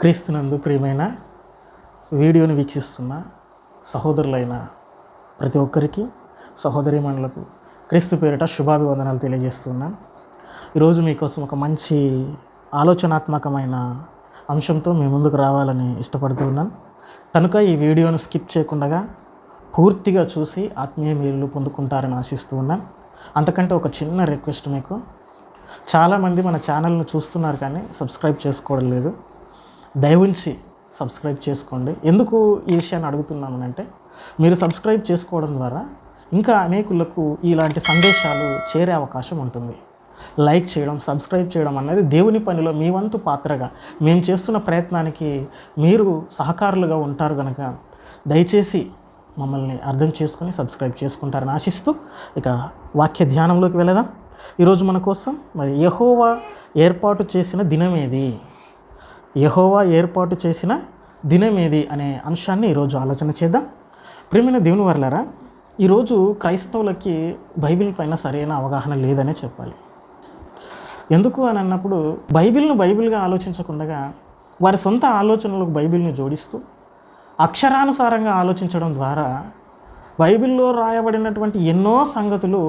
క్రీస్తునందు ప్రియమైన వీడియోని వీక్షిస్తున్న సహోదరులైన ప్రతి ఒక్కరికి, సహోదరీమణులకు క్రీస్తు పేరిట శుభాభివందనాలు తెలియజేస్తున్నాను. ఈరోజు మీకోసం ఒక మంచి ఆలోచనాత్మకమైన అంశంతో మీ ముందుకు రావాలని ఇష్టపడుతున్నాను. కనుక ఈ వీడియోను స్కిప్ చేయకుండా పూర్తిగా చూసి ఆత్మీయ మేలు పొందుకుంటారని ఆశిస్తూ ఉన్నాను. అంతకంటే ఒక చిన్న రిక్వెస్ట్, మీకు చాలామంది మన ఛానల్ను చూస్తున్నారు కానీ సబ్స్క్రైబ్ చేసుకోవడం లేదు. దయవుంచి సబ్స్క్రైబ్ చేసుకోండి. ఎందుకు ఈ విషయాన్ని అడుగుతున్నామనంటే, మీరు సబ్స్క్రైబ్ చేసుకోవడం ద్వారా ఇంకా అనేకులకు ఇలాంటి సందేశాలు చేరే అవకాశం ఉంటుంది. లైక్ చేయడం, సబ్స్క్రైబ్ చేయడం అనేది దేవుని పనిలో మీ వంతు పాత్రగా మేము చేస్తున్న ప్రయత్నానికి మీరు సహకారులుగా ఉంటారు కనుక దయచేసి మమ్మల్ని అర్థం చేసుకొని సబ్స్క్రైబ్ చేసుకుంటారని ఆశిస్తూ ఇక వాక్య ధ్యానంలోకి వెళదాం. ఈరోజు మన కోసం మరి యెహోవా ఏర్పాటు చేసిన దినమేది, యెహోవా ఏర్పాటు చేసిన దినమేది అనే అంశాన్ని ఈరోజు ఆలోచన చేద్దాం. ప్రియమైన దేవుని వర్లారా, ఈరోజు క్రైస్తవులకి బైబిల్ పైన సరైన అవగాహన లేదనే చెప్పాలి. ఎందుకు అని అన్నప్పుడు, బైబిల్ను బైబిల్గా ఆలోచించకుండా వారి సొంత ఆలోచనలకు బైబిల్ని జోడిస్తూ అక్షరానుసారంగా ఆలోచించడం ద్వారా బైబిల్లో రాయబడినటువంటి ఎన్నో సంగతులు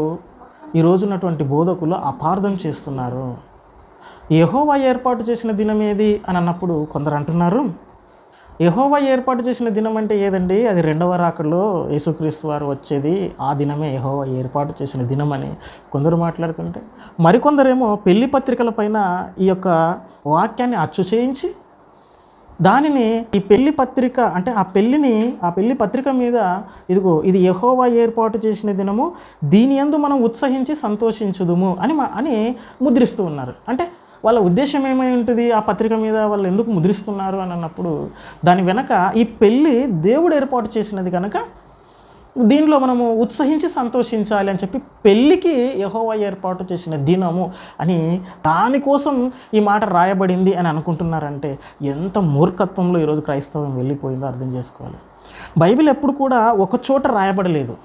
ఈరోజున్నటువంటి బోధకులు అపార్థం చేస్తున్నారు. యెహోవా ఏర్పాటు చేసిన దినం ఏది అని అన్నప్పుడు కొందరు అంటున్నారు, యెహోవా ఏర్పాటు చేసిన దినం అంటే ఏదండి, అది రెండవ రాకడలో యేసుక్రీస్తు వారు వచ్చేది, ఆ దినమే యెహోవా ఏర్పాటు చేసిన దినం అని కొందరు మాట్లాడుతుంటే, మరికొందరేమో పెళ్లి పత్రికల పైన ఈ యొక్క వాక్యాన్ని అచ్చు చేయించి దానిని ఈ పెళ్లి పత్రిక అంటే ఆ పెళ్లి పత్రిక మీద ఇదిగో ఇది యెహోవా ఏర్పాటు చేసిన దినము, దీని యందు మనం ఉత్సహించి సంతోషించుదుము అని ముద్రిస్తూ ఉన్నారు. అంటే వాళ్ళ ఉద్దేశం ఏమై ఉంటుంది, ఆ పత్రిక మీద వాళ్ళు ఎందుకు ముద్రిస్తున్నారు అని అన్నప్పుడు, దాని వెనక ఈ పెళ్ళి దేవుడు ఏర్పాటు చేసినది కనుక దీనిలో మనము ఉత్సహించి సంతోషించాలి అని చెప్పి పెళ్ళికి యెహోవా ఏర్పాటు చేసిన దినము అని దానికోసం ఈ మాట రాయబడింది అని అనుకుంటున్నారంటే ఎంత మూర్ఖత్వంలో ఈరోజు క్రైస్తవం వెళ్ళిపోయిందో అర్థం చేసుకోవాలి. బైబిల్ ఎప్పుడు కూడా ఒక చోట రాయబడలేదు.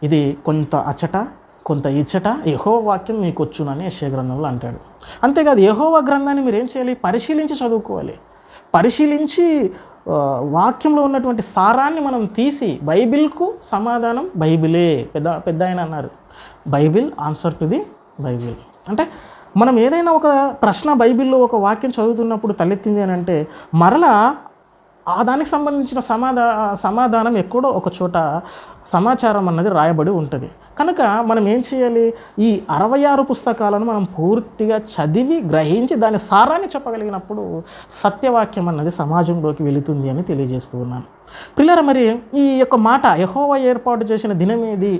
ఇది కొంత అచ్చట కొంత ఇచ్చట యెహోవా వాక్యం మీకు వచ్చునని యెషయా గ్రంథంలో అంటాడు. అంతేకాదు, యెహోవా గ్రంథాన్ని మీరు ఏం చేయాలి, పరిశీలించి చదువుకోవాలి. పరిశీలించి వాక్యంలో ఉన్నటువంటి సారాన్ని మనం తీసి, బైబిల్కు సమాధానం బైబిలే. పెద్ద ఆయన అన్నారు, Bible answer to the Bible. అంటే మనం ఏదైనా ఒక ప్రశ్న బైబిల్లో ఒక వాక్యం చదువుతున్నప్పుడు తలెత్తింది అని అంటే, మరలా ఆ దానికి సంబంధించిన సమాధానం ఎక్కడో ఒక చోట సమాచారం అన్నది రాయబడి ఉంటుంది. కనుక మనం ఏం చేయాలి, ఈ 66 పుస్తకాలను మనం పూర్తిగా చదివి గ్రహించి దాని సారాన్ని చెప్పగలిగినప్పుడు సత్యవాక్యం అన్నది సమాజంలోకి వెళుతుంది అని తెలియజేస్తూ ఉన్నాను. పిల్లరా, మరి ఈ యొక్క మాట యెహోవా ఏర్పాటు చేసిన దినం ఏది,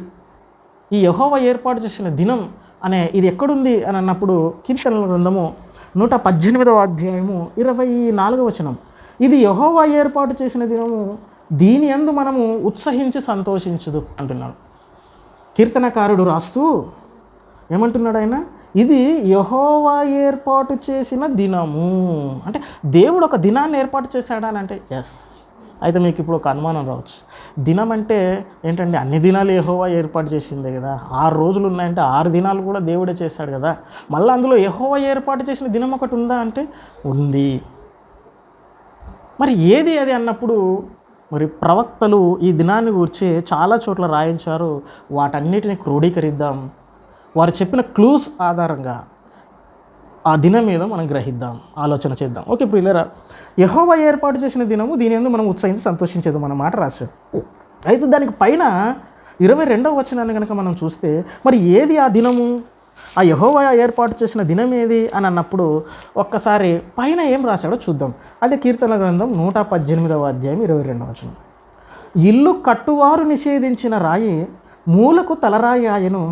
ఈ యెహోవా ఏర్పాటు చేసిన దినం అనే ఇది ఎక్కడుంది అని అన్నప్పుడు, కీర్తనల గ్రంథము 118వ అధ్యాయము 24వ వచనం, ఇది యెహోవా ఏర్పాటు చేసిన దినము, దీని యందు మనము ఉత్సహించి సంతోషించుదు అంటున్నాడు. కీర్తనకారుడు రాస్తూ ఏమంటున్నాడు ఆయన, ఇది యెహోవా ఏర్పాటు చేసిన దినము. అంటే దేవుడు ఒక దినాన్ని ఏర్పాటు చేశాడా అని అంటే ఎస్. అయితే మీకు ఇప్పుడు ఒక అనుమానం రావచ్చు, దినం అంటే ఏంటండి, అన్ని దినాలు యెహోవా ఏర్పాటు చేసిందే కదా, 6 రోజులు ఉన్నాయంటే 6 దినాలు కూడా దేవుడే చేశాడు కదా, మళ్ళీ అందులో యెహోవా ఏర్పాటు చేసిన దినం ఒకటి ఉందా అంటే ఉంది. మరి ఏది అది అన్నప్పుడు, మరి ప్రవక్తలు ఈ దినాన్ని గురించి చాలా చోట్ల రాయించారు. వాటన్నిటిని క్రోడీకరిద్దాం, వారు చెప్పిన క్లూస్ ఆధారంగా ఆ దినం మీద మనం గ్రహిద్దాం, ఆలోచన చేద్దాం. ఓకే ప్రియులారా, యెహోవా ఏర్పాటు చేసిన దినము, దీని యందు మనం ఉత్సహించి సంతోషించేది మన మాట రాశాడు. అయితే దానికి పైన 22వ వచనాన్ని కనుక మనం చూస్తే, మరి ఏది ఆ దినము, ఆ యెహోవా ఏర్పాటు చేసిన దినం ఏది అని అన్నప్పుడు ఒక్కసారి పైన ఏం రాశాడో చూద్దాం. అదే కీర్తన గ్రంథం 118వ అధ్యాయం 22వ వచనం, ఇల్లు కట్టువారు నిషేధించిన రాయి మూలకు తలరాయి ఆయను,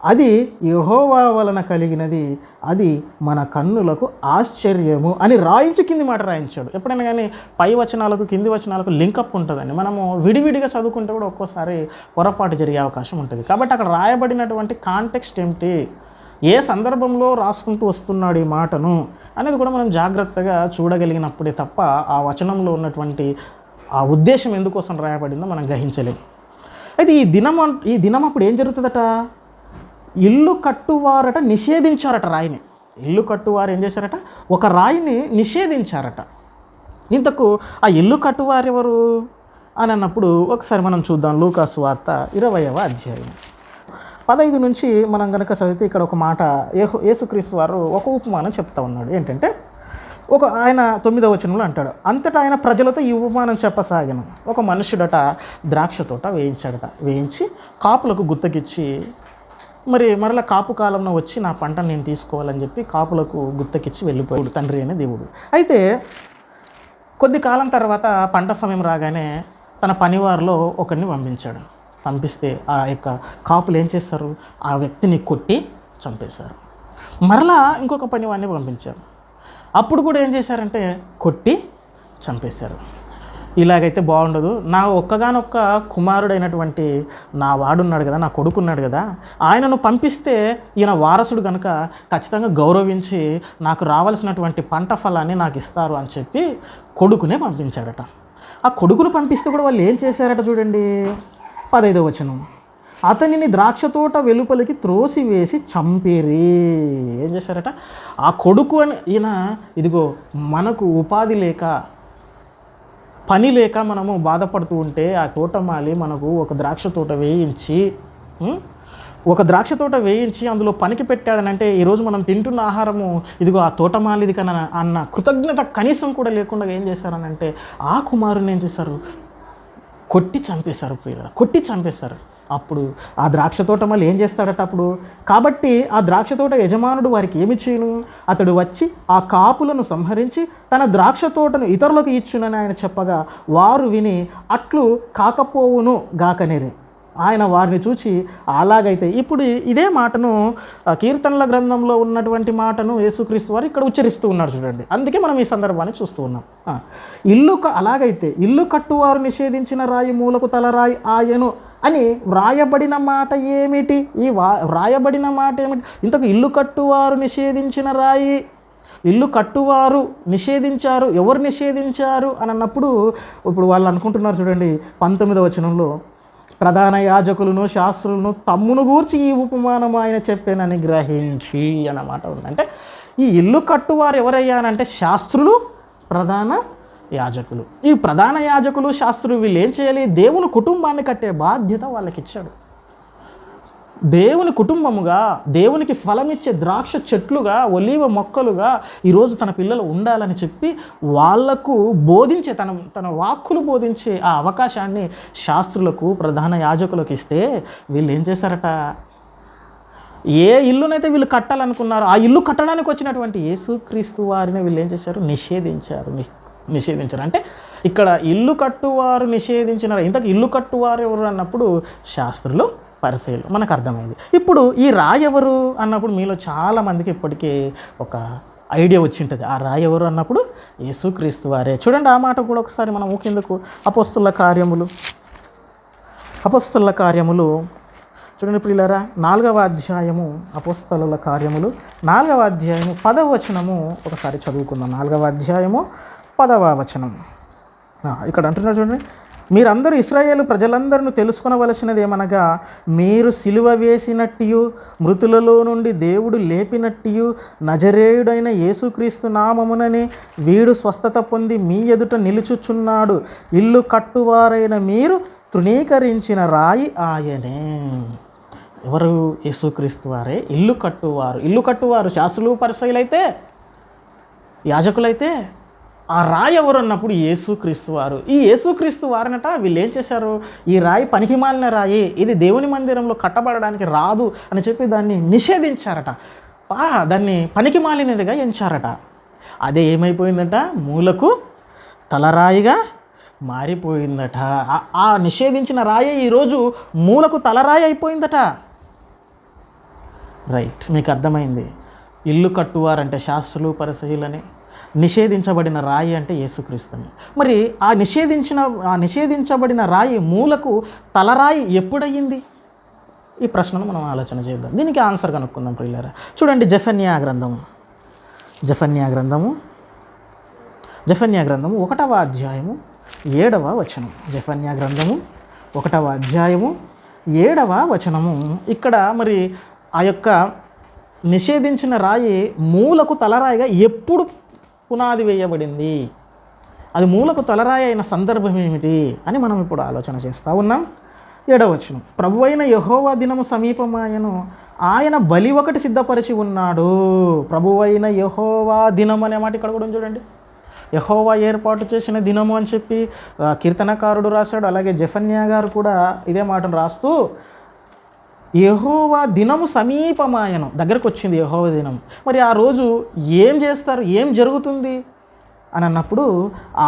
అది యెహోవా వలన కలిగినది, అది మన కన్నులకు ఆశ్చర్యము అని రాయించి కింది మాట రాయించాడు. ఎప్పుడైనా కానీ పై వచనాలకు కింది వచనాలకు లింకప్ ఉంటుందండి. మనము విడివిడిగా చదువుకుంటే కూడా ఒక్కోసారి పొరపాటు జరిగే అవకాశం ఉంటుంది. కాబట్టి అక్కడ రాయబడినటువంటి కాంటెక్స్ట్ ఏమిటి, ఏ సందర్భంలో రాసుకుంటూ వస్తున్నాడు ఈ మాటను అనేది కూడా మనం జాగ్రత్తగా చూడగలిగినప్పుడే తప్ప ఆ వచనంలో ఉన్నటువంటి ఆ ఉద్దేశం ఎందుకోసం రాయబడిందో మనం గ్రహించలేము. అయితే ఈ దినం అప్పుడు ఏం జరుగుతుందట, ఇల్లు కట్టువారట నిషేధించారట రాయిని. ఇల్లు కట్టువారు ఏం చేశారట, ఒక రాయిని నిషేధించారట. ఇంతకు ఆ ఇల్లు కట్టువారెవరు అని అన్నప్పుడు ఒకసారి మనం చూద్దాం. లూకా సువార్త 20వ అధ్యాయం 15 నుంచి మనం కనుక చదివితే ఇక్కడ ఒక మాట యేసుక్రీస్తు వారు ఒక ఉపమానం చెప్తా ఉన్నాడు. ఏంటంటే ఆయన 9వ వచనంలో అంటాడు, అంతటా ఆయన ప్రజలతో ఈ ఉపమానం చెప్పసాగాను. ఒక మనుషుడట ద్రాక్ష తోట వేయించి కాపులకు గుత్తకిచ్చి మరలా కాపు కాలంలో వచ్చి నా పంట నేను తీసుకోవాలని చెప్పి కాపులకు గుత్తకిచ్చి వెళ్ళిపోయాడు తండ్రి అనే దేవుడు. అయితే కొద్ది కాలం తర్వాత పంట సమయం రాగానే తన పనివారిలో ఒకరిని పంపిస్తే ఆ యొక్క కాపులు ఏం చేస్తారు, ఆ వ్యక్తిని కొట్టి చంపేశారు. మరలా ఇంకొక పనివాడిని పంపించారు. అప్పుడు కూడా ఏం చేశారంటే కొట్టి చంపేశారు. ఇలాగైతే బాగుండదు, నా ఒక్కగానొక్క కుమారుడైనటువంటి నా వాడున్నాడు కదా, నా కొడుకున్నాడు కదా, ఆయనను పంపిస్తే ఈయన వారసుడు కనుక ఖచ్చితంగా గౌరవించి నాకు రావాల్సినటువంటి పంట ఫలాన్ని నాకు ఇస్తారు అని చెప్పి కొడుకునే పంపించాడట. ఆ కొడుకును పంపిస్తే కూడా వాళ్ళు ఏం చేశారట చూడండి. 15వ వచనం, అతనిని ద్రాక్ష తోట వెలుపలికి త్రోసివేసి చంపేరి. ఏం చేశారట, ఆ కొడుకు అని ఈయన ఇదిగో మనకు ఉపాధి లేక పని లేక మనము బాధపడుతూ ఉంటే ఆ తోటమాలి మనకు ఒక ద్రాక్ష తోట వేయించి అందులో పనికి పెట్టాడనంటే ఈరోజు మనం తింటున్న ఆహారము ఇదిగో ఆ తోటమాలిది కన్నా అన్న కృతజ్ఞత కనీసం కూడా లేకుండా ఏం చేశారనంటే ఆ కుమారుని ఏం చేశారు, కొట్టి చంపేశారు. అప్పుడు ఆ ద్రాక్ష తోట మళ్ళీ ఏం చేస్తాడట అప్పుడు. కాబట్టి ఆ ద్రాక్ష తోట యజమానుడు వారికి ఏమి చేయను, అతడు వచ్చి ఆ కాపులను సంహరించి తన ద్రాక్ష తోటను ఇతరులకు ఇచ్చునని ఆయన చెప్పగా వారు విని అట్లు కాకపోవును గాకనేరే. ఆయన వారిని చూచి అలాగైతే ఇప్పుడు ఇదే మాటను కీర్తనల గ్రంథంలో ఉన్నటువంటి మాటను యేసుక్రీస్తు వారు ఇక్కడ ఉచ్చరిస్తూ ఉన్నారు చూడండి. అందుకే మనం ఈ సందర్భాన్ని చూస్తూ ఉన్నాం. అలాగైతే ఇల్లు కట్టువారు నిషేధించిన రాయి మూలకు తలరాయి ఆయను అని వ్రాయబడిన మాట ఏమిటి? వ్రాయబడిన మాట ఏమిటి? ఇంతకు ఇల్లు కట్టువారు నిషేధించిన రాయి, ఇల్లు కట్టువారు నిషేధించారు, ఎవరు నిషేధించారు అని అన్నప్పుడు ఇప్పుడు వాళ్ళు అనుకుంటున్నారు చూడండి. 19వ వచనంలో ప్రధాన యాజకులను శాస్త్రులను తమ్మును గూర్చి ఈ ఉపమానం ఆయన చెప్పానని గ్రహించి అన్నమాట ఉంది. అంటే ఈ ఇల్లు కట్టువారు ఎవరయ్యానంటే శాస్త్రులు, ప్రధాన యాజకులు. ఈ ప్రధాన యాజకులు, శాస్త్రులు వీళ్ళు ఏం చేయాలి, దేవుని కుటుంబాన్ని కట్టే బాధ్యత వాళ్ళకి ఇచ్చాడు. దేవుని కుటుంబముగా, దేవునికి ఫలమిచ్చే ద్రాక్ష చెట్లుగా, ఒలీవ మొక్కలుగా ఈరోజు తన పిల్లలు ఉండాలని చెప్పి వాళ్లకు బోధించే తన వాక్కులు బోధించే ఆ అవకాశాన్ని శాస్త్రులకు, ప్రధాన యాజకులకు ఇస్తే వీళ్ళు ఏం చేశారట, ఏ ఇల్లునైతే వీళ్ళు కట్టాలనుకున్నారో ఆ ఇల్లు కట్టడానికి వచ్చినటువంటి యేసుక్రీస్తు వారిని వీళ్ళు ఏం చేశారు, నిషేధించారు. అంటే ఇక్కడ ఇల్లు కట్టువారు నిషేధించిన, ఇంతకు ఇల్లు కట్టువారు ఎవరు అన్నప్పుడు శాస్త్రులు, పరిసయ్యులు, మనకు అర్థమైంది. ఇప్పుడు ఈ రాయి ఎవరు అన్నప్పుడు మీలో చాలామందికి ఇప్పటికీ ఒక ఐడియా వచ్చి ఉంటుంది. ఆ రాయి ఎవరు అన్నప్పుడు యేసుక్రీస్తు వారే. చూడండి ఆ మాట కూడా ఒకసారి మనం కిందకు అపోస్తలుల కార్యములు చూడండి ప్రియులారా, 4వ అధ్యాయము, అపోస్తలుల కార్యములు 4వ అధ్యాయము 10వ వచనము ఒకసారి చదువుకుందాం. 4వ అధ్యాయము 10వ వచనం ఇక్కడ అంటున్నారు చూడండి, మీరందరూ ఇశ్రాయేలు ప్రజలందరూ తెలుసుకొనవలసినది ఏమనగా మీరు సిలువ వేసినట్టు మృతులలో నుండి దేవుడు లేపినట్టు నజరేయుడైన యేసుక్రీస్తు నామమునని వీడు స్వస్థత పొంది మీ ఎదుట నిలుచుచున్నాడు. ఇల్లు కట్టువారైన మీరు తృణీకరించిన రాయి ఆయనే. ఎవరు? యేసుక్రీస్తు వారే ఇల్లు కట్టువారు. శాస్త్రులు, పరిసయ్యులైతే, యాజకులైతే ఆ రాయి ఎవరు అన్నప్పుడు యేసుక్రీస్తు వారు. ఈ యేసుక్రీస్తు వారినట వీళ్ళు ఏం చేశారు, ఈ రాయి పనికిమాలిన రాయి, ఇది దేవుని మందిరంలో కట్టబడడానికి రాదు అని చెప్పి దాన్ని నిషేధించారట. దాన్ని పనికిమాలినదిగా ఎంచారట. అదే ఏమైపోయిందట, మూలకు తలరాయిగా మారిపోయిందట. ఆ నిషేధించిన రాయి ఈరోజు మూలకు తలరాయి అయిపోయిందట. రైట్, మీకు అర్థమైంది. ఇల్లు కట్టువారంటే శాస్త్రులు, పరిసయ్యులని, నిషేధించబడిన రాయి అంటే యేసుక్రీస్తుని. మరి ఆ నిషేధించబడిన రాయి మూలకు తలరాయి ఎప్పుడయ్యింది? ఈ ప్రశ్నను మనం ఆలోచన చేద్దాం. దీనికి ఆన్సర్ కనుక్కుందాం ప్రియులారా. చూడండి జెఫన్యా గ్రంథము 1వ అధ్యాయము 7వ వచనం. జెఫన్యా గ్రంథము 1వ అధ్యాయము 7వ వచనము. ఇక్కడ మరి ఆ యొక్క నిషేధించిన రాయి మూలకు తలరాయిగా ఎప్పుడు పునాది వేయబడింది? అది మూలకు తలరాయి అయిన సందర్భం ఏమిటి అని మనం ఇప్పుడు ఆలోచన చేస్తూ ఉన్నాం. 7వ వచనం, ప్రభువైన యెహోవా దినము సమీపమాయను, ఆయన బలి ఒకటి సిద్ధపరిచి ఉన్నాడు. ప్రభువైన యెహోవా దినం అనే మాట ఇక్కడ కూడా చూడండి. యెహోవా ఏర్పాటు చేసిన దినము అని చెప్పి కీర్తనకారుడు రాశాడు. అలాగే జెఫన్యా గారు కూడా ఇదే మాటను రాస్తూ యెహోవా దినము సమీపమాయను, దగ్గరకు వచ్చింది యెహోవా దినం. మరి ఆ రోజు ఏం చేస్తారు, ఏం జరుగుతుంది అని అన్నప్పుడు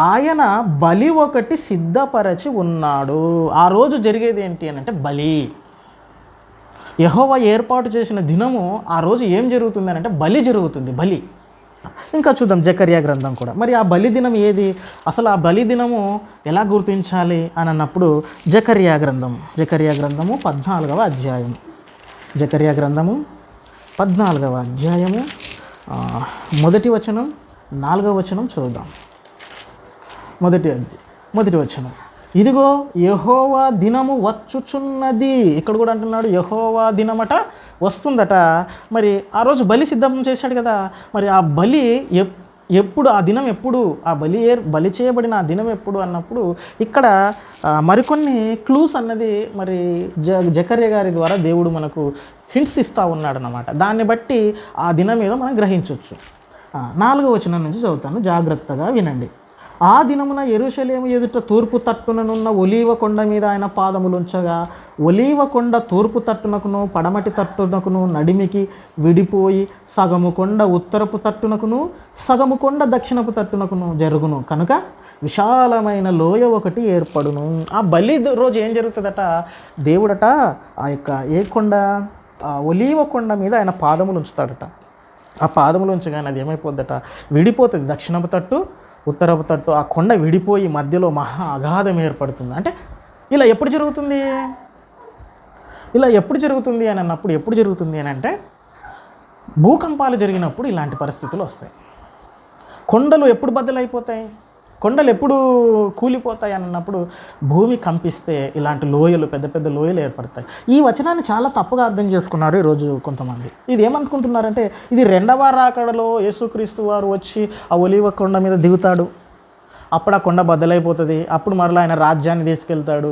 ఆయన బలి ఒకటి సిద్ధపరచి ఉన్నాడు. ఆ రోజు జరిగేది ఏంటి అని అంటే బలి. యెహోవా ఏర్పాటు చేసిన దినము ఆ రోజు ఏం జరుగుతుంది అని అంటే బలి జరుగుతుంది, బలి. ఇంకా చూద్దాం జకర్యా గ్రంథం కూడా. మరి ఆ బలి దినం ఏది, అసలు ఆ బలి దినము ఎలా గుర్తించాలి అని అన్నప్పుడు జకర్యా గ్రంథము 14వ అధ్యాయం. జకర్యా గ్రంథము 14వ అధ్యాయము 1వ వచనం 4వ వచనం చూద్దాం. మొదటి వచనం, ఇదిగో యెహోవా దినము వచ్చుచున్నది. ఇక్కడ కూడా అంటున్నాడు యెహోవా దినమట వస్తుందట. మరి ఆ రోజు బలి సిద్ధం చేశాడు కదా, మరి ఆ బలి ఎప్పుడు, ఆ దినం ఎప్పుడు, ఆ బలి చేయబడిన ఆ దినం ఎప్పుడు అన్నప్పుడు ఇక్కడ మరికొన్ని క్లూస్ అన్నది మరి జకర్యా గారి ద్వారా దేవుడు మనకు హింట్స్ ఇస్తూ ఉన్నాడు అన్నమాట. దాన్ని బట్టి ఆ దినం ఏదో మనం గ్రహించవచ్చు. 4వ వచనం నుంచి చదువుతాను, జాగ్రత్తగా వినండి. ఆ దినమున యెరూషలేము ఎదుట తూర్పు తట్టుననున్న ఒలీవ కొండ మీద ఆయన పాదములుంచగా, ఒలీవ కొండ తూర్పు తట్టునకును పడమటి తట్టునకును నడిమికి విడిపోయి సగము కొండ ఉత్తరపు తట్టునకును సగము కొండ దక్షిణపు తట్టునకును జరుగును. కనుక విశాలమైన లోయ ఒకటి ఏర్పడును. ఆ బలి రోజు ఏం జరుగుతుందట, దేవుడట ఆ యొక్క ఏ కొండ, ఒలీవ కొండ మీద ఆయన పాదములు ఉంచుతాడట. ఆ పాదములు ఉంచగానే అది ఏమైపోద్దట, విడిపోతుంది. దక్షిణపు తట్టు ఉత్తరపు తట్టు ఆ కొండ విడిపోయి మధ్యలో మహా అగాధం ఏర్పడుతుంది. అంటే ఇలా ఎప్పుడు జరుగుతుంది అని అన్నప్పుడు, ఎప్పుడు జరుగుతుంది అని అంటే భూకంపాలు జరిగినప్పుడు ఇలాంటి పరిస్థితులు వస్తాయి. కొండలు ఎప్పుడు బద్దలైపోతాయి, కొండలు ఎప్పుడు కూలిపోతాయి అని అన్నప్పుడు భూమి కంపిస్తే ఇలాంటి లోయలు, పెద్ద పెద్ద లోయలు ఏర్పడతాయి. ఈ వచనాన్ని చాలా తప్పుగా అర్థం చేసుకున్నారు ఈరోజు కొంతమంది. ఇది ఏమనుకుంటున్నారంటే ఇది 2వ రాకడలో యేసుక్రీస్తు వారు వచ్చి ఆ ఒలీవ కొండ మీద దిగుతాడు, అప్పుడు ఆ కొండ బద్దలైపోతుంది, అప్పుడు మరలా ఆయన రాజ్యాన్ని తీసుకెళ్తాడు.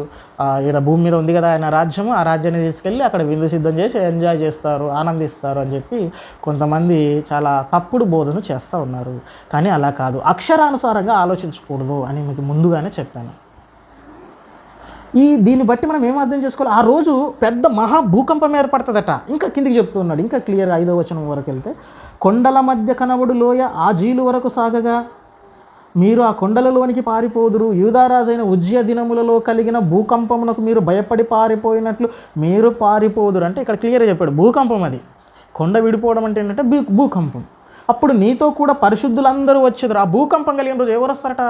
ఇక్కడ భూమి మీద ఉంది కదా ఆయన రాజ్యము, ఆ రాజ్యాన్ని తీసుకెళ్ళి అక్కడ విందు సిద్ధం చేసి ఎంజాయ్ చేస్తారు, ఆనందిస్తారు అని చెప్పి కొంతమంది చాలా తప్పుడు బోధన చేస్తూ ఉన్నారు. కానీ అలా కాదు, అక్షరానుసారంగా ఆలోచించకూడదు అని మీకు ముందుగానే చెప్పాను. దీన్ని బట్టి మనం ఏం అర్థం చేసుకోవాలి, ఆ రోజు పెద్ద మహా భూకంపం ఏర్పడుతుందట. ఇంకా కిందికి చెప్తున్నాడు, ఇంకా క్లియర్ 5వ వచనం వరకు వెళ్తే, కొండల మధ్య కనబడు లోయ ఆ జీలు వరకు సాగగా మీరు ఆ కొండలలోనికి పారిపోదురు. యూదారాజైన ఉజ్జియా దినములలో కలిగిన భూకంపమునకు మీరు భయపడి పారిపోయినట్లు మీరు పారిపోదురు. అంటే ఇక్కడ క్లియర్గా చెప్పాడు భూకంపం, అది కొండ విడిపోవడం అంటే ఏంటంటే భూకంపం. అప్పుడు నీతో కూడా పరిశుద్ధులందరూ వచ్చేదారు. ఆ భూకంపం కలిగిన రోజు ఎవరు వస్తారట,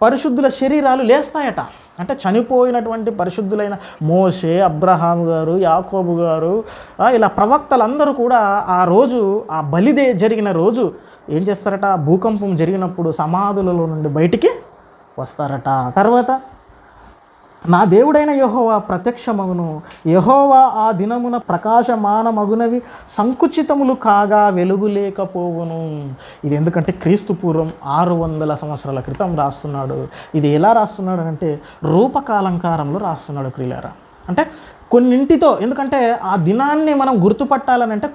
పరిశుద్ధుల శరీరాలు లేస్తాయట. అంటే చనిపోయినటువంటి పరిశుద్ధులైన మోషే, అబ్రహాము గారు, యాకోబు గారు, ఇలా ప్రవక్తలందరూ కూడా ఆ రోజు, ఆ బలిదే జరిగిన రోజు ఏం చేస్తారట, భూకంపం జరిగినప్పుడు సమాధులలో నుండి బయటికి వస్తారట. తర్వాత నా దేవుడైన యెహోవా ప్రత్యక్షమగును, యెహోవా ఆ దినమున ప్రకాశమానమగునవి సంకుచితములు కాగా వెలుగు లేకపోవును. ఇది ఎందుకంటే క్రీస్తు పూర్వం 600 సంవత్సరాల క్రితం రాస్తున్నాడు. ఇది ఎలా రాస్తున్నాడు అంటే రూపకాలంకారంలో రాస్తున్నాడు ప్రియులారా. అంటే కొన్నింటితో, ఎందుకంటే ఆ దినాన్ని మనం గుర్తుపట్టాలని అంటే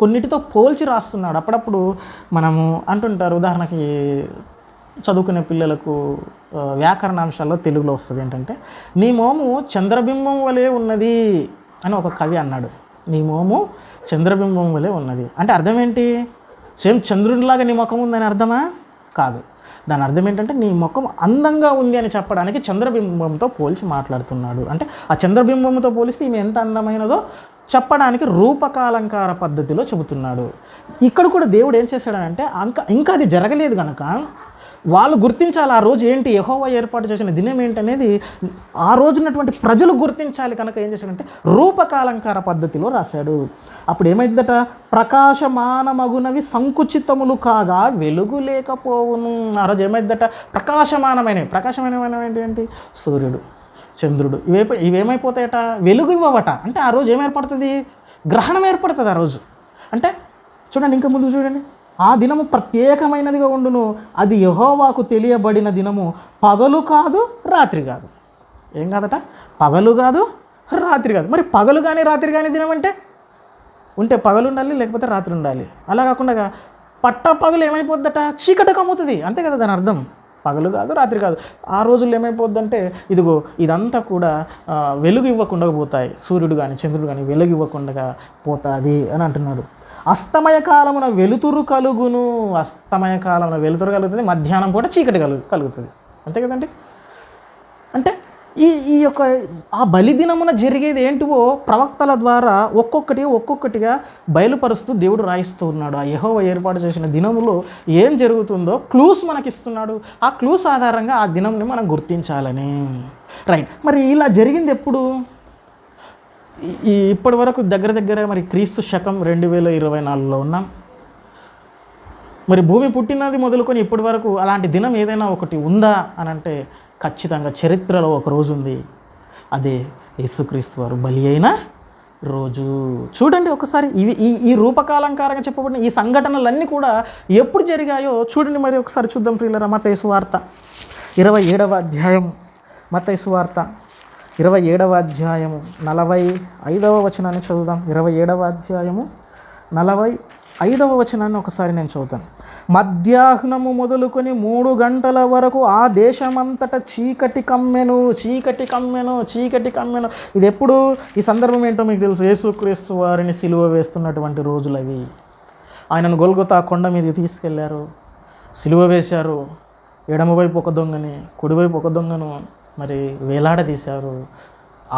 కొన్నిటితో పోల్చి రాస్తున్నాడు. అప్పుడప్పుడు మనము అంటుంటారు, ఉదాహరణకి చదువుకునే పిల్లలకు వ్యాకరణాంశాల్లో తెలుగులో వస్తుంది ఏంటంటే, నీ మోము చంద్రబింబం వలె ఉన్నది అని ఒక కవి అన్నాడు. నీ మోము చంద్రబింబం వలె ఉన్నది అంటే అర్థం ఏంటి, సేమ్ చంద్రునిలాగా నీ ముఖం ఉందని అర్థమా? కాదు. దాని అర్థం ఏంటంటే నీ ముఖం అందంగా ఉంది అని చెప్పడానికి చంద్రబింబంతో పోల్చి మాట్లాడుతున్నాడు. అంటే ఆ చంద్రబింబంతో పోలిస్తే ఈమె ఎంత అందమైనదో చెప్పడానికి రూపకాలంకార పద్ధతిలో చెబుతున్నాడు. ఇక్కడ కూడా దేవుడు ఏం చేశాడంటే ఇంకా అది జరగలేదు కనుక వాళ్ళు గుర్తించాలి ఆ రోజు ఏంటి, యెహోవా ఏర్పాటు చేసిన దినం ఏంటనేది ఆ రోజున్నటువంటి ప్రజలు గుర్తించాలి కనుక ఏం చేశాడంటే రూపకాలంకార పద్ధతిలో రాశాడు. అప్పుడు ఏమైందట, ప్రకాశమానమగునవి సంకుచితములు కాగా వెలుగు లేకపోవును. ఆ రోజు ఏమైందట, ప్రకాశమానమైనవి ఏంటి, సూర్యుడు, చంద్రుడు ఇవేమైపోతాయట, వెలుగు ఇవ్వవట. అంటే ఆ రోజు ఏమేర్పడుతుంది, గ్రహణం ఏర్పడుతుంది ఆ రోజు. అంటే చూడండి, ఇంకా ముందు చూడండి, ఆ దినము ప్రత్యేకమైనదిగా ఉండును, అది యెహోవాకు తెలియబడిన దినము, పగలు కాదు రాత్రి కాదు. ఏం కాదట? పగలు కాదు రాత్రి కాదు. మరి పగలు కానీ రాత్రి కానీ దినం అంటే ఉంటే పగలు ఉండాలి, లేకపోతే రాత్రి ఉండాలి. అలా కాకుండా పట్ట పగలు ఏమైపోద్దట? చీకటి కమ్ముతుంది, అంతే కదా దాని అర్థం. పగలు కాదు రాత్రి కాదు. ఆ రోజుల్లో ఏమైపోద్దంటే ఇదిగో ఇదంతా కూడా వెలుగు ఇవ్వకుండా పోతాయి. సూర్యుడు కానీ చంద్రుడు కానీ వెలుగు ఇవ్వకుండా పోతుంది అని అంటున్నాడు. అస్తమయ కాలమున వెలుతురు కలుగును. అస్తమయ కాలమున వెలుతురు కలుగుతుంది, మధ్యాహ్నం పూట చీకటి కలుగుతుంది, అంతే కదండి. అంటే ఈ యొక్క ఆ బలిదినమున జరిగేది ఏంటివో ప్రవక్తల ద్వారా ఒక్కొక్కటిగా బయలుపరుస్తూ దేవుడు రాయిస్తూ ఉన్నాడు. ఆ యెహోవా ఏర్పాటు చేసిన దినములో ఏం జరుగుతుందో క్లూస్ మనకిస్తున్నాడు. ఆ క్లూస్ ఆధారంగా ఆ దినంని మనం గుర్తించాలని. రైట్. మరి ఇలా జరిగింది ఎప్పుడు? ఇప్పటి వరకు దగ్గర మరి క్రీస్తు శకం 2024లో ఉన్నాం. మరి భూమి పుట్టినది మొదలుకొని ఇప్పటి వరకు అలాంటి దినం ఏదైనా ఒకటి ఉందా అని అంటే ఖచ్చితంగా చరిత్రలో ఒక రోజు ఉంది. అదే యేసుక్రీస్తు వారు బలి అయిన రోజు. చూడండి ఒకసారి ఈ రూపకాలంకారంగా చెప్పబడిన ఈ సంఘటనలన్నీ కూడా ఎప్పుడు జరిగాయో చూడండి. మరి ఒకసారి చూద్దాం ప్రియులారా. మత్తయి సువార్త 27వ అధ్యాయం, మత్తయి సువార్త 27వ అధ్యాయము 45వ వచనాన్ని చదువుదాం. 27వ అధ్యాయము 45వ వచనాన్ని ఒకసారి నేను చదువుతాను. మధ్యాహ్నము మొదలుకొని 3 గంటల వరకు ఆ దేశమంతటా చీకటి కమ్మెను. ఇది ఎప్పుడు? ఈ సందర్భం ఏంటో మీకు తెలుసు. యేసుక్రీస్తు వారిని సిలువ వేస్తున్నటువంటి రోజులు అవి. ఆయనను గొల్గొతా కొండ మీదకి తీసుకెళ్లారు, సిలువ వేశారు. ఎడమవైపు ఒక దొంగని, కుడివైపు ఒక దొంగను మరి వేలాడదీశారు.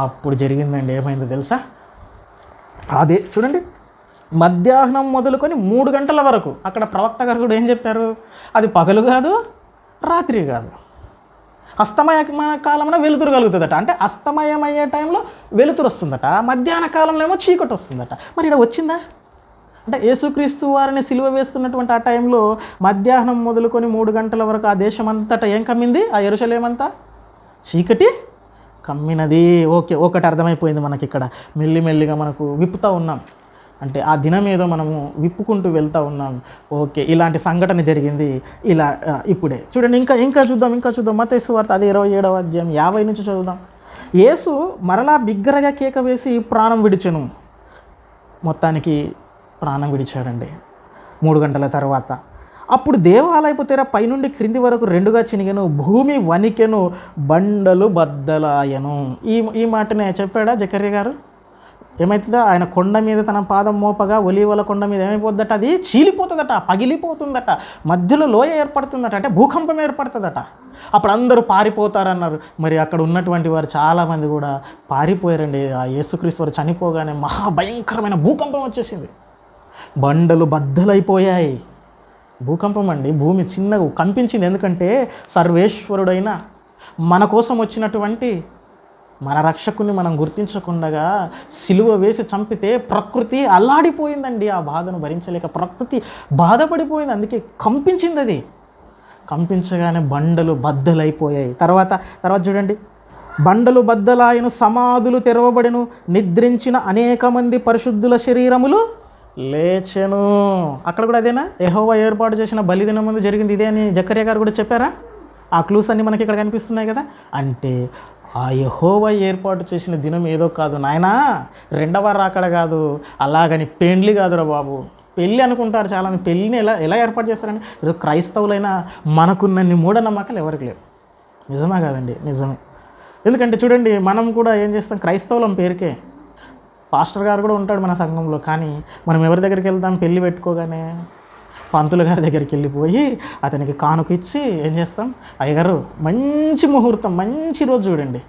అప్పుడు జరిగిందండి. ఏమైందో తెలుసా? అదే చూడండి, మధ్యాహ్నం మొదలుకొని 3 గంటల వరకు. అక్కడ ప్రవక్త గారు కూడా ఏం చెప్పారు? అది పగలు కాదు రాత్రి కాదు. అస్తమయ కాలంలో వెలుతురు కలుగుతుందట. అంటే అస్తమయం అయ్యే టైంలో వెలుతురు వస్తుందట, మధ్యాహ్న కాలంలో ఏమో చీకటి వస్తుందట. మరి ఇక్కడ వచ్చిందా? అంటే యేసుక్రీస్తు వారిని సిలువ వేస్తున్నటువంటి ఆ టైంలో మధ్యాహ్నం మొదలుకొని 3 గంటల వరకు ఆ దేశం అంతటా ఏం కమ్మింది? ఆ యెరూషలేమంతా చీకటి కమ్మినది. ఓకే, ఒకటి అర్థమైపోయింది మనకి. ఇక్కడ మెల్లిమెల్లిగా మనకు విప్పుతూ ఉన్నాం. అంటే ఆ దినం ఏదో మనము విప్పుకుంటూ వెళ్తూ ఉన్నాం. ఓకే, ఇలాంటి సంఘటన జరిగింది. ఇలా ఇప్పుడే చూడండి. ఇంకా చూద్దాం. మత్తయి సువార్త అదే 27వ అధ్యాయం 50 నుంచి చదువుదాం. యేసు మరలా బిగ్గరగా కేక వేసి ప్రాణం విడిచెను. మొత్తానికి ప్రాణం విడిచాడండి 3 గంటల తర్వాత. అప్పుడు దేవాలయపు తెర పైనుండి క్రింది వరకు 2గా చినిగెను, భూమి వణికెను, బండలు బద్దలాయను. ఈ మాటనే చెప్పాడా జకర్యా గారు? ఏమవుతుందా? ఆయన కొండ మీద తన పాదం మోపగా ఒలీవల కొండ మీద ఏమైపోద్దట? అది చీలిపోతుందట, పగిలిపోతుందట, మధ్యలో లోయ ఏర్పడుతుందట, అంటే భూకంపం ఏర్పడుతుందట. అప్పుడు అందరూ పారిపోతారన్నారు. మరి అక్కడ ఉన్నటువంటి వారు చాలామంది కూడా పారిపోయారండి. ఆ యేసుక్రీస్తు వారు చనిపోగానే మహాభయంకరమైన భూకంపం వచ్చేసింది. బండలు బద్దలైపోయాయి. భూకంపం అండి. భూమి చిన్నగా కంపించింది. ఎందుకంటే సర్వేశ్వరుడైన మన కోసం వచ్చినటువంటి మన రక్షకుని మనం గుర్తించకుండా సిలువ వేసి చంపితే ప్రకృతి అల్లాడిపోయిందండి. ఆ బాధను భరించలేక ప్రకృతి బాధపడిపోయింది. అందుకే కంపించింది. అది కంపించగానే బండలు బద్దలైపోయాయి. తర్వాత చూడండి, బండలు బద్దలాయను, సమాధులు తెరవబడెను, నిద్రించిన అనేక మంది పరిశుద్ధుల శరీరములు లేచెను. అక్కడ కూడా అదేనా? యెహోవా ఏర్పాటు చేసిన బలిదినం ముందు జరిగింది ఇదే అని జకర్యా గారు కూడా చెప్పారా? ఆ క్లూస్ అన్నీ మనకి ఇక్కడ కనిపిస్తున్నాయి కదా. అంటే ఆ యెహోవా ఏర్పాటు చేసిన దినం ఏదో కాదు నాయనా, 2వ రాకడ కాదు, అలాగని పెండ్లి కాదురా బాబు. పెళ్ళి అనుకుంటారు చాలామంది. పెళ్ళిని ఎలా ఏర్పాటు చేస్తారని. ఈరోజు క్రైస్తవులైనా మనకున్నన్ని మూఢనమ్మకాలు ఎవరికి లేవు. నిజమే కాదండి? నిజమే. ఎందుకంటే చూడండి, మనం కూడా ఏం చేస్తాం? క్రైస్తవులం పేరుకే. పాస్టర్ గారు కూడా ఉంటాడు మన సంఘంలో. కానీ మనం ఎవరి దగ్గరికి వెళ్తాం? పెళ్ళి పెట్టుకోగానే పంతులు గారి దగ్గరికి వెళ్ళిపోయి అతనికి కానుక ఇచ్చి ఏం చేస్తాం? అయ్యగారు మంచి ముహూర్తం, మంచి రోజు చూడండి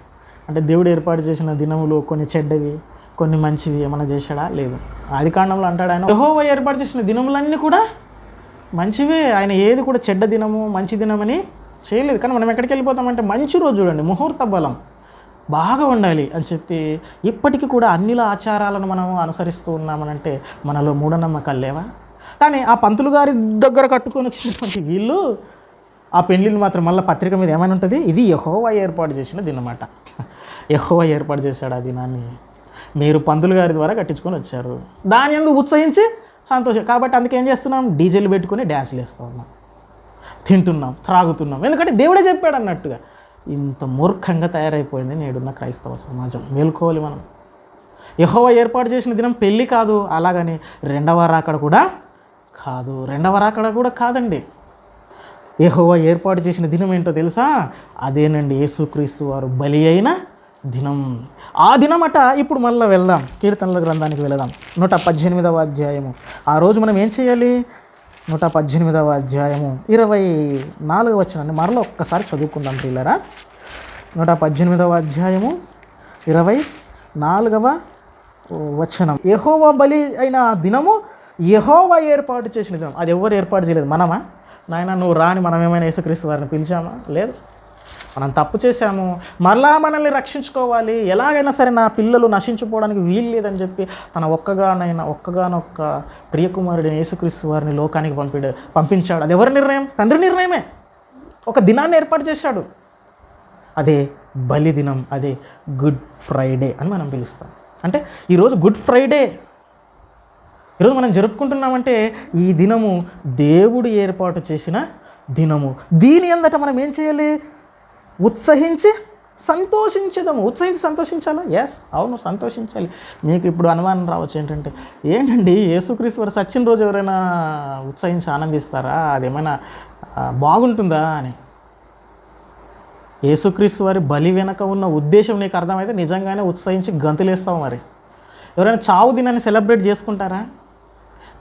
అంటే దేవుడు ఏర్పాటు చేసిన దినములు కొన్ని చెడ్డవి, కొన్ని మంచివి ఏమైనా చేశాడా? లేదు. ఆదికాండంలో అంటాడు ఆయన, యెహోవా ఏర్పాటు చేసిన దినములన్నీ కూడా మంచివే. ఆయన ఏది కూడా చెడ్డ దినము మంచి దినమని చేయలేదు. కానీ మనం ఎక్కడికి వెళ్ళిపోతామంటే మంచి రోజు చూడండి, ముహూర్త బలం బాగా ఉండాలి అని చెప్పి ఇప్పటికీ కూడా అన్నిల ఆచారాలను మనం అనుసరిస్తూ ఉన్నామనంటే మనలో మూఢనమ్మకాలు లేవా? కానీ ఆ పంతులు గారి దగ్గర కట్టుకొని వచ్చినటువంటి వీళ్ళు ఆ పెళ్ళిని మాత్రం మళ్ళీ పత్రిక మీద ఏమైనా ఉంటుంది? ఇది యెహోవా ఏర్పాటు చేసిన దినమాట. యెహోవా ఏర్పాటు చేశాడు ఆ దినాన్ని, మీరు పంతులు గారి ద్వారా కట్టించుకొని వచ్చారు. దాని ఎందుకు ఉత్సహించి సంతోషం. కాబట్టి అందుకే ఏం చేస్తున్నాం, డీజేలు పెట్టుకొని డ్యాన్సులు వేస్తూ ఉన్నాం, తింటున్నాం, త్రాగుతున్నాం, ఎందుకంటే దేవుడే చెప్పాడు అన్నట్టుగా. ఇంత మూర్ఖంగా తయారైపోయింది నేడున్న క్రైస్తవ సమాజం. మేలుకోవాలి మనం. యెహోవా ఏర్పాటు చేసిన దినం పెళ్ళి కాదు, అలాగని రెండవ రాకడ కూడా కాదు. రెండవ రాకడ కూడా కాదండి. యెహోవా ఏర్పాటు చేసిన దినం ఏంటో తెలుసా? అదేనండి యేసుక్రీస్తు వారు బలి అయిన దినం. ఆ దినమట. ఇప్పుడు మళ్ళీ వెళ్దాం, కీర్తనల గ్రంథానికి వెళదాం. 118వ అధ్యాయము. ఆ రోజు మనం ఏం చేయాలి? 118వ అధ్యాయము 24వ వచనాన్ని మరలా ఒక్కసారి చదువుకుందాం పిల్లరా. 118వ అధ్యాయము 24వ వచనం. యెహోవా బలి అయిన దినము యెహోవా ఏర్పాటు చేసిన దినం. అది ఎవరు ఏర్పాటు చేయలేదు, మనమా? నాయన నువ్వు రాని మనం ఏమైనా యేసుక్రీస్తు వారిని పిలిచామా? లేదు. మనం తప్పు చేశాము, మరలా మనల్ని రక్షించుకోవాలి, ఎలాగైనా సరే నా పిల్లలు నశించిపోవడానికి వీలు లేదని చెప్పి తన ఒక్కగానొక్క ప్రియకుమారుడిని యేసుక్రీస్తు వారిని లోకానికి పంపించాడు. అది ఎవరి నిర్ణయం? తండ్రి నిర్ణయమే. ఒక దినాన్ని ఏర్పాటు చేశాడు, అదే బలి దినం, అదే గుడ్ ఫ్రైడే అని మనం పిలుస్తాం. అంటే ఈరోజు గుడ్ ఫ్రైడే ఈరోజు మనం జరుపుకుంటున్నామంటే ఈ దినము దేవుడు ఏర్పాటు చేసిన దినము. దీని అందట మనం ఏం చేయాలి? ఉత్సహించి సంతోషించేదము. ఉత్సహించి సంతోషించాలా? ఎస్, అవును, సంతోషించాలి. మీకు ఇప్పుడు అనుమానం రావచ్చు, ఏంటండి యేసుక్రీస్తు వారు సచ్చిన రోజు ఎవరైనా ఉత్సహించి ఆనందిస్తారా? అదేమైనా బాగుంటుందా అని. యేసుక్రీస్తు వారి బలి వెనక ఉన్న ఉద్దేశం నీకు అర్థమైతే నిజంగానే ఉత్సహించి గంతులేస్తావు. మరి ఎవరైనా చావు దినాన్ని సెలబ్రేట్ చేసుకుంటారా?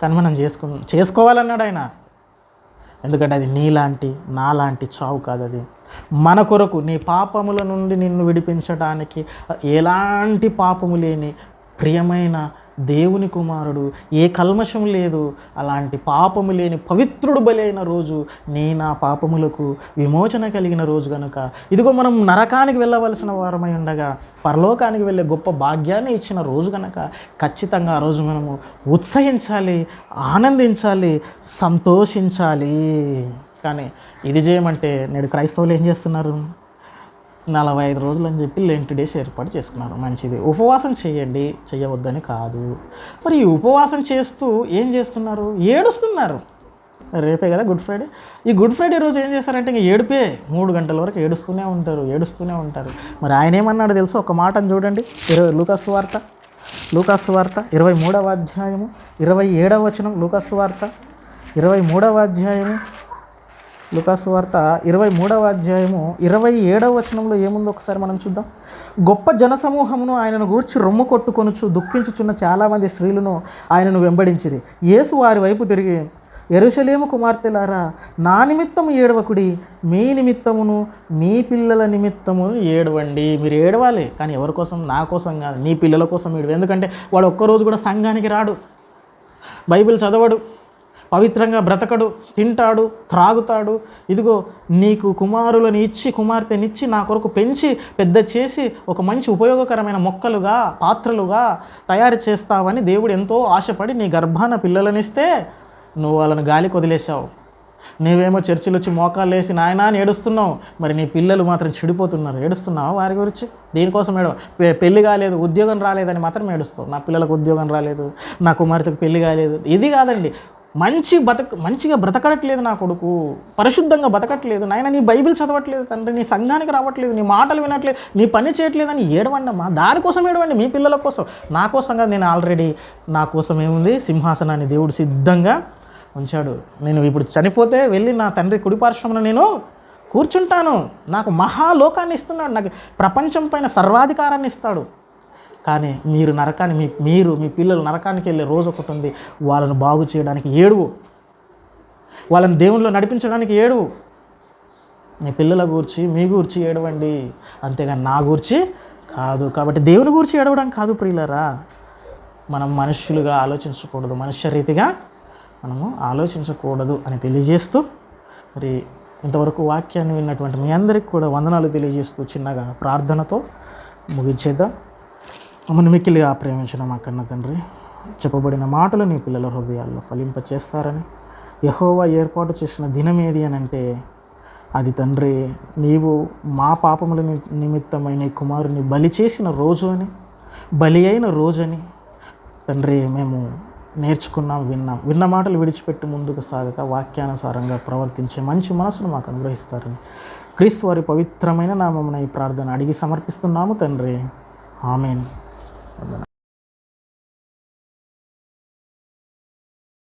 కానీ మనం చేసుకోవాలన్నాడు ఆయన. ఎందుకంటే అది నీలాంటి నాలాంటి చావు కాదు, అది మన కొరకు, నీ పాపముల నుండి నిన్ను విడిపించడానికి ఎలాంటి పాపము లేని ప్రియమైన దేవుని కుమారుడు, ఏ కల్మషం లేదు, అలాంటి పాపము లేని పవిత్రుడు బలి అయిన రోజు, నా పాపములకు విమోచన కలిగిన రోజు కనుక ఇదిగో మనం నరకానికి వెళ్ళవలసిన వారమై ఉండగా పరలోకానికి వెళ్ళే గొప్ప భాగ్యాన్ని ఇచ్చిన రోజు కనుక ఖచ్చితంగా ఆ రోజు మనము ఉత్సహించాలి, ఆనందించాలి, సంతోషించాలి. కానీ ఇది చేయమంటే నేడు క్రైస్తవులు ఏం చేస్తున్నారు? 45 రోజులు అని చెప్పి లెంట్ డేస్ ఏర్పాటు చేసుకున్నారు. మంచిది, ఉపవాసం చేయండి, చేయవద్దని కాదు. మరి ఈ ఉపవాసం చేస్తూ ఏం చేస్తున్నారు? ఏడుస్తున్నారు. రేపే కదా గుడ్ ఫ్రైడే. ఈ గుడ్ ఫ్రైడే రోజు ఏం చేస్తారంటే ఇంక ఏడుపే, 3 గంటల వరకు ఏడుస్తూనే ఉంటారు. మరి ఆయన ఏమన్నాడు తెలుసు? ఒక మాటను చూడండి. లూకాసు వార్త 23వ అధ్యాయము 27వ వచనం. లూకాసు వార్త 23వ అధ్యాయము 27వ వచనంలో ఏముందో ఒకసారి మనం చూద్దాం. గొప్ప జనసమూహమును ఆయనను గూర్చి రొమ్ము కొట్టుకొనుచు దుఃఖించుచున్న చాలామంది స్త్రీలను ఆయనను వెంబడించిరి. యేసు వారి వైపు తిరిగి, యెరూషలేము కుమార్తెలారా, నా నిమిత్తము ఏడవకుడి, మీ నిమిత్తమును మీ పిల్లల నిమిత్తము ఏడవండి. మీరు ఏడవాలి, కానీ ఎవరి కోసం? నా కోసం కాదు, నీ పిల్లల కోసం ఏడవ. ఎందుకంటే వాడు ఒక్కరోజు కూడా సంఘానికి రాడు, బైబిల్ చదవడు, పవిత్రంగా బ్రతకడు, తింటాడు, త్రాగుతాడు. ఇదిగో నీకు కుమారులను ఇచ్చి, కుమార్తెనిచ్చి నా కొరకు పెంచి పెద్ద చేసి ఒక మంచి ఉపయోగకరమైన మొక్కలుగా, పాత్రలుగా తయారు చేస్తావని దేవుడు ఎంతో ఆశపడి నీ గర్భాన పిల్లలనిస్తే నువ్వు వాళ్ళని గాలికి వదిలేసావు. నీవేమో చర్చిలు వచ్చి మోకాళ్ళు వేసి నాయనా అని ఏడుస్తున్నావు. మరి నీ పిల్లలు మాత్రం చెడిపోతున్నారు. ఏడుస్తున్నావు వారి గురించి? దీనికోసం పెళ్లి కాలేదు, ఉద్యోగం రాలేదని మాత్రం ఏడుస్తావు. నా పిల్లలకు ఉద్యోగం రాలేదు, నా కుమార్తెకు పెళ్లి కాలేదు. ఇది కాదండి, మంచిగా బ్రతకట్లేదు నా కొడుకు, పరిశుద్ధంగా బతకట్లేదు నాయన, నీ బైబిల్ చదవట్లేదు తండ్రి, నీ సంఘానికి రావట్లేదు, నీ మాటలు వినట్లేదు, నీ పని చేయట్లేదని ఏడవండమ్మా. దానికోసం ఏడవండి, మీ పిల్లల కోసం. నా కోసం కాదు, నేను ఆల్రెడీ, నా కోసం ఏముంది? సింహాసనాన్ని దేవుడు సిద్ధంగా ఉంచాడు. నేను ఇప్పుడు చనిపోతే వెళ్ళి నా తండ్రి కుడిపార్శ్వంలో నేను కూర్చుంటాను. నాకు మహాలోకాన్ని ఇస్తున్నాడు, నాకు ప్రపంచం పైన సర్వాధికారాన్ని ఇస్తాడు. కానీ మీరు నరకాన్ని, మీ పిల్లలు నరకానికి వెళ్ళే రోజు ఒకటి ఉంది. వాళ్ళను బాగు చేయడానికి ఏడువు, వాళ్ళని దేవునిలో నడిపించడానికి ఏడువు. మీ పిల్లల గూర్చి, మీ గూర్చి ఏడవండి, అంతేగాని నా గూర్చి కాదు. కాబట్టి దేవుని గూర్చి ఏడవడం కాదు ప్రియులారా. మనం మనుష్యులుగా ఆలోచించకూడదు, మనుష్య రీతిగా మనము ఆలోచించకూడదు అని తెలియజేస్తూ, మరి ఇంతవరకు వాక్యాన్ని విన్నటువంటి మీ అందరికీ కూడా వందనాలు తెలియజేస్తూ చిన్నగా ప్రార్థనతో ముగించేద్దాం. మమ్మల్ని మిక్కిలిగా ప్రేమించిన మా కన్న తండ్రి, చెప్పబడిన మాటలు నీ పిల్లల హృదయాల్లో ఫలింపచేస్తారని, యెహోవా ఏర్పాటు చేసిన దినం ఏది అని అంటే అది తండ్రి నీవు మా పాపముల నిమిత్తమై నీ కుమారుని బలి చేసిన రోజు అని, బలి అయిన రోజు అని తండ్రి మేము నేర్చుకున్నాం, విన్నాం. విన్న మాటలు విడిచిపెట్టి ముందుకు సాగక వాక్యానుసారంగా ప్రవర్తించే మంచి మనసును మాకు అనుగ్రహిస్తారని క్రీస్తు వారి పవిత్రమైన నామమున ఈ ప్రార్థన అడిగి సమర్పిస్తున్నాము తండ్రి. ఆమేన్.